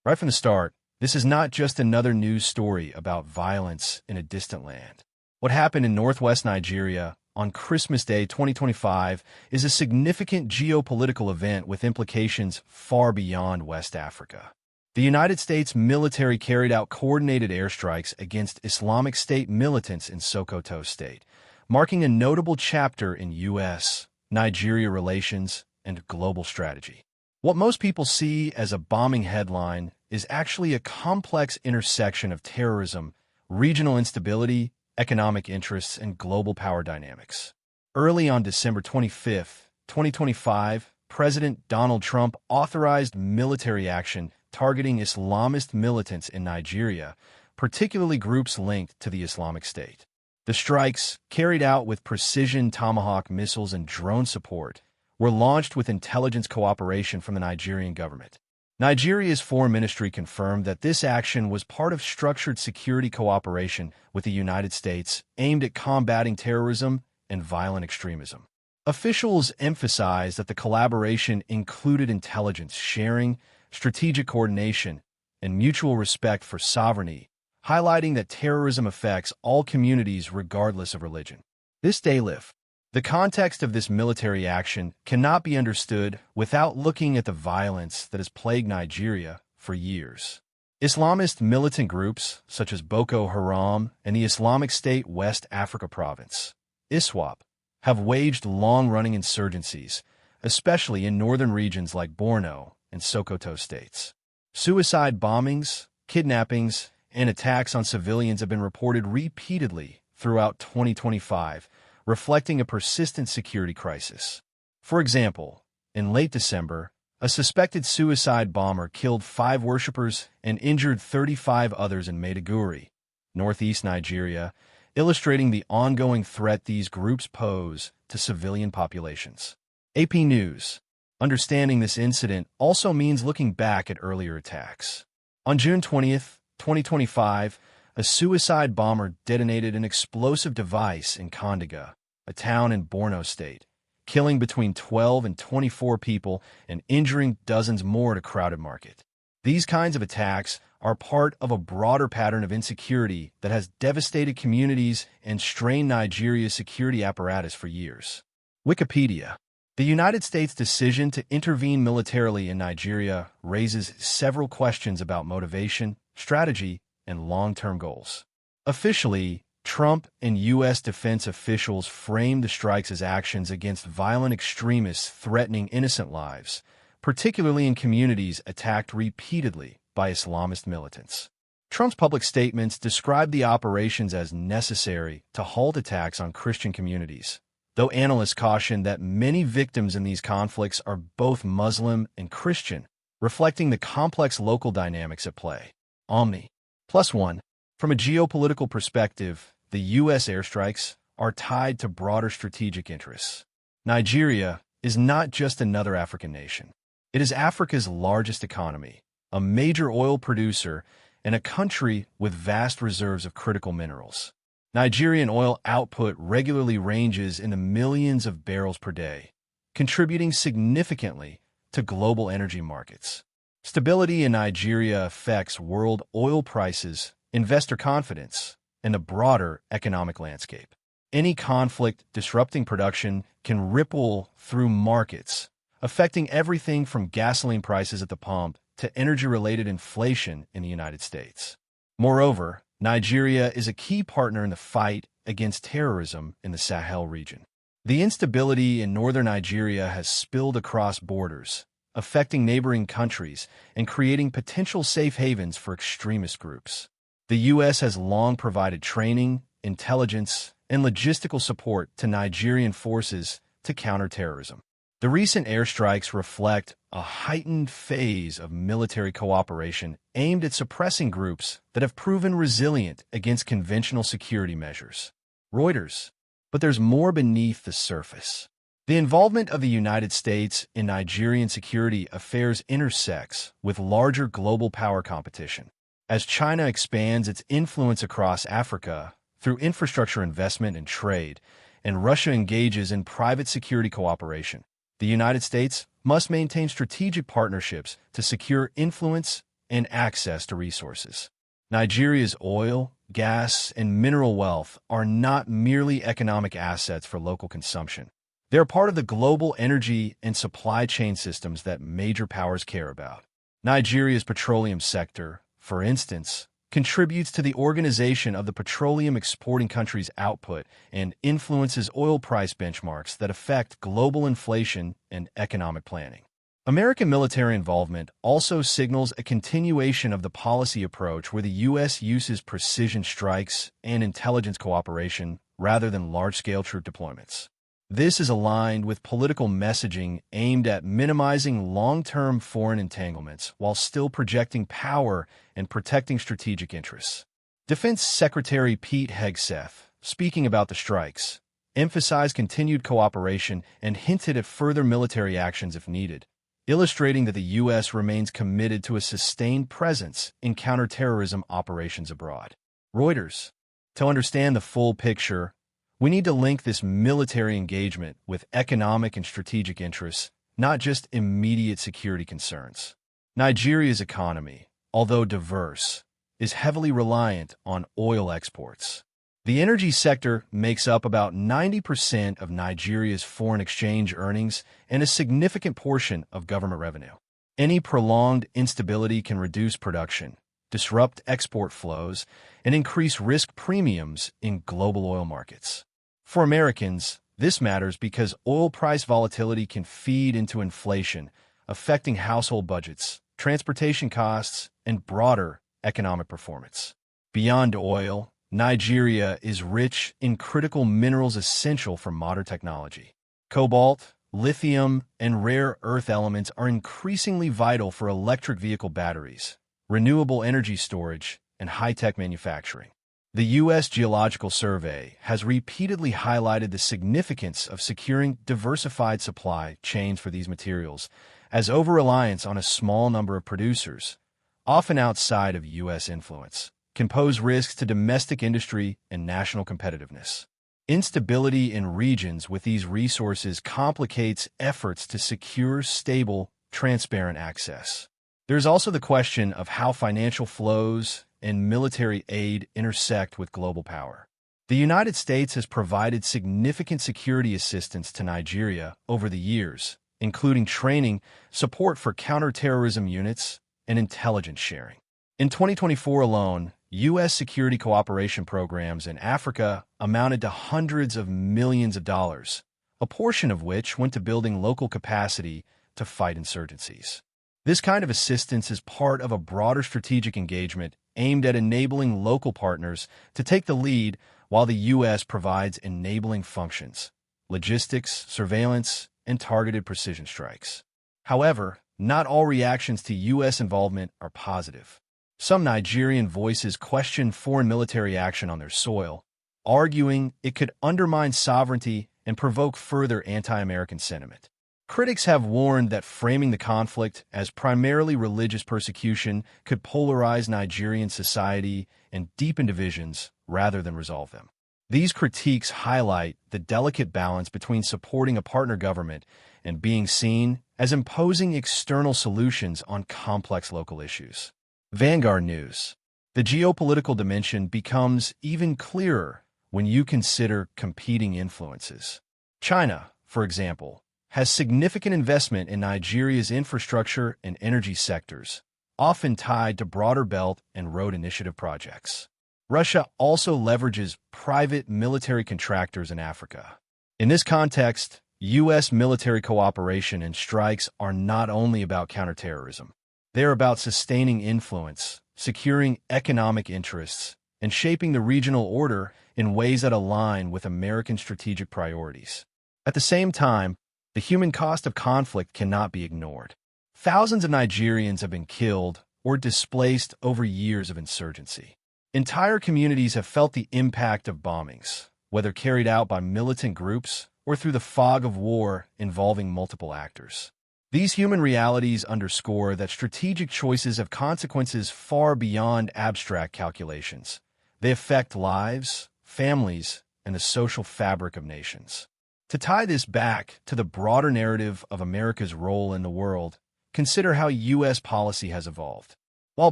Right from the start, this is not just another news story about violence in a distant land. What happened in northwest Nigeria on Christmas Day 2025 is a significant geopolitical event with implications far beyond West Africa. The United States military carried out coordinated airstrikes against Islamic State militants in Sokoto State, marking a notable chapter in U.S.-Nigeria relations and global strategy. What most people see as a bombing headline is actually a complex intersection of terrorism, regional instability, economic interests, and global power dynamics. Early on December 25, 2025, President Donald Trump authorized military action targeting Islamist militants in Nigeria, particularly groups linked to the Islamic State. The strikes, carried out with precision Tomahawk missiles and drone support, were launched with intelligence cooperation from the Nigerian government. Nigeria's foreign ministry confirmed that this action was part of structured security cooperation with the United States aimed at combating terrorism and violent extremism. Officials emphasized that the collaboration included intelligence sharing, strategic coordination, and mutual respect for sovereignty, highlighting that terrorism affects all communities regardless of religion. This day live. The context of this military action cannot be understood without looking at the violence that has plagued Nigeria for years. Islamist militant groups, such as Boko Haram and the Islamic State West Africa Province, ISWAP, have waged long-running insurgencies, especially in northern regions like Borno and Sokoto states. Suicide bombings, kidnappings, and attacks on civilians have been reported repeatedly throughout 2025, reflecting a persistent security crisis. For example, in late December, a suspected suicide bomber killed 5 worshippers and injured 35 others in Maiduguri, northeast Nigeria, illustrating the ongoing threat these groups pose to civilian populations. AP News. Understanding this incident also means looking back at earlier attacks. On June 20th, 2025, a suicide bomber detonated an explosive device in Kondiga, a town in Borno State, killing between 12 and 24 people and injuring dozens more at a crowded market. These kinds of attacks are part of a broader pattern of insecurity that has devastated communities and strained Nigeria's security apparatus for years. Wikipedia. The United States' decision to intervene militarily in Nigeria raises several questions about motivation, strategy, and long-term goals. Officially, Trump and U.S. defense officials framed the strikes as actions against violent extremists threatening innocent lives, particularly in communities attacked repeatedly by Islamist militants. Trump's public statements described the operations as necessary to halt attacks on Christian communities, though analysts caution that many victims in these conflicts are both Muslim and Christian, reflecting the complex local dynamics at play. Omni. +1. From a geopolitical perspective, the U.S. airstrikes are tied to broader strategic interests. Nigeria is not just another African nation. It is Africa's largest economy, a major oil producer, and a country with vast reserves of critical minerals. Nigerian oil output regularly ranges in the millions of barrels per day, contributing significantly to global energy markets. Stability in Nigeria affects world oil prices, investor confidence, and the broader economic landscape. Any conflict disrupting production can ripple through markets, affecting everything from gasoline prices at the pump to energy-related inflation in the United States. Moreover, Nigeria is a key partner in the fight against terrorism in the Sahel region. The instability in northern Nigeria has spilled across borders, affecting neighboring countries and creating potential safe havens for extremist groups. The U.S. has long provided training, intelligence, and logistical support to Nigerian forces to counter terrorism. The recent airstrikes reflect a heightened phase of military cooperation aimed at suppressing groups that have proven resilient against conventional security measures. Reuters. But there's more beneath the surface. The involvement of the United States in Nigerian security affairs intersects with larger global power competition. As China expands its influence across Africa through infrastructure investment and trade, and Russia engages in private security cooperation, the United States must maintain strategic partnerships to secure influence and access to resources. Nigeria's oil, gas, and mineral wealth are not merely economic assets for local consumption. They are part of the global energy and supply chain systems that major powers care about. Nigeria's petroleum sector, for instance, contributes to the organization of the petroleum exporting countries' output and influences oil price benchmarks that affect global inflation and economic planning. American military involvement also signals a continuation of the policy approach where the U.S. uses precision strikes and intelligence cooperation rather than large-scale troop deployments. This is aligned with political messaging aimed at minimizing long-term foreign entanglements while still projecting power and protecting strategic interests. Defense Secretary Pete Hegseth, speaking about the strikes, emphasized continued cooperation and hinted at further military actions if needed, illustrating that the U.S. remains committed to a sustained presence in counterterrorism operations abroad. Reuters. To understand the full picture, we need to link this military engagement with economic and strategic interests, not just immediate security concerns. Nigeria's economy, although diverse, is heavily reliant on oil exports. The energy sector makes up about 90% of Nigeria's foreign exchange earnings and a significant portion of government revenue. Any prolonged instability can reduce production, disrupt export flows, and increase risk premiums in global oil markets. For Americans, this matters because oil price volatility can feed into inflation, affecting household budgets, transportation costs, and broader economic performance. Beyond oil, Nigeria is rich in critical minerals essential for modern technology. Cobalt, lithium, and rare earth elements are increasingly vital for electric vehicle batteries, renewable energy storage, and high-tech manufacturing. The U.S. Geological Survey has repeatedly highlighted the significance of securing diversified supply chains for these materials, as over-reliance on a small number of producers, often outside of U.S. influence, can pose risks to domestic industry and national competitiveness. Instability in regions with these resources complicates efforts to secure stable, transparent access. There's also the question of how financial flows and military aid intersect with global power. The United States has provided significant security assistance to Nigeria over the years, including training, support for counterterrorism units, and intelligence sharing. In 2024 alone, U.S. security cooperation programs in Africa amounted to hundreds of millions of dollars, a portion of which went to building local capacity to fight insurgencies. This kind of assistance is part of a broader strategic engagement aimed at enabling local partners to take the lead while the U.S. provides enabling functions, logistics, surveillance, and targeted precision strikes. However, not all reactions to U.S. involvement are positive. Some Nigerian voices question foreign military action on their soil, arguing it could undermine sovereignty and provoke further anti-American sentiment. Critics have warned that framing the conflict as primarily religious persecution could polarize Nigerian society and deepen divisions rather than resolve them. These critiques highlight the delicate balance between supporting a partner government and being seen as imposing external solutions on complex local issues. Vanguard News. The geopolitical dimension becomes even clearer when you consider competing influences. China, for example, has significant investment in Nigeria's infrastructure and energy sectors, often tied to broader Belt and Road Initiative projects. Russia also leverages private military contractors in Africa. In this context, U.S. military cooperation and strikes are not only about counterterrorism. They are about sustaining influence, securing economic interests, and shaping the regional order in ways that align with American strategic priorities. At the same time, the human cost of conflict cannot be ignored. Thousands of Nigerians have been killed or displaced over years of insurgency. Entire communities have felt the impact of bombings, whether carried out by militant groups or through the fog of war involving multiple actors. These human realities underscore that strategic choices have consequences far beyond abstract calculations. They affect lives, families, and the social fabric of nations. To tie this back to the broader narrative of America's role in the world, consider how U.S. policy has evolved. While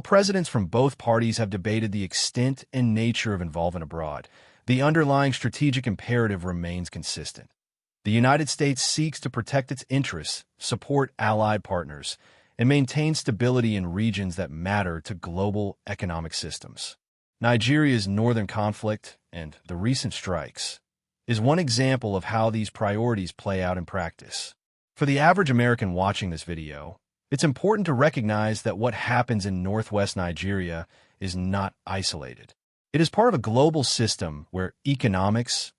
presidents from both parties have debated the extent and nature of involvement abroad, the underlying strategic imperative remains consistent. The United States seeks to protect its interests, support allied partners, and maintain stability in regions that matter to global economic systems. Nigeria's northern conflict and the recent strikes is one example of how these priorities play out in practice. For the average American watching this video, it's important to recognize that what happens in northwest Nigeria is not isolated. It is part of a global system where economics,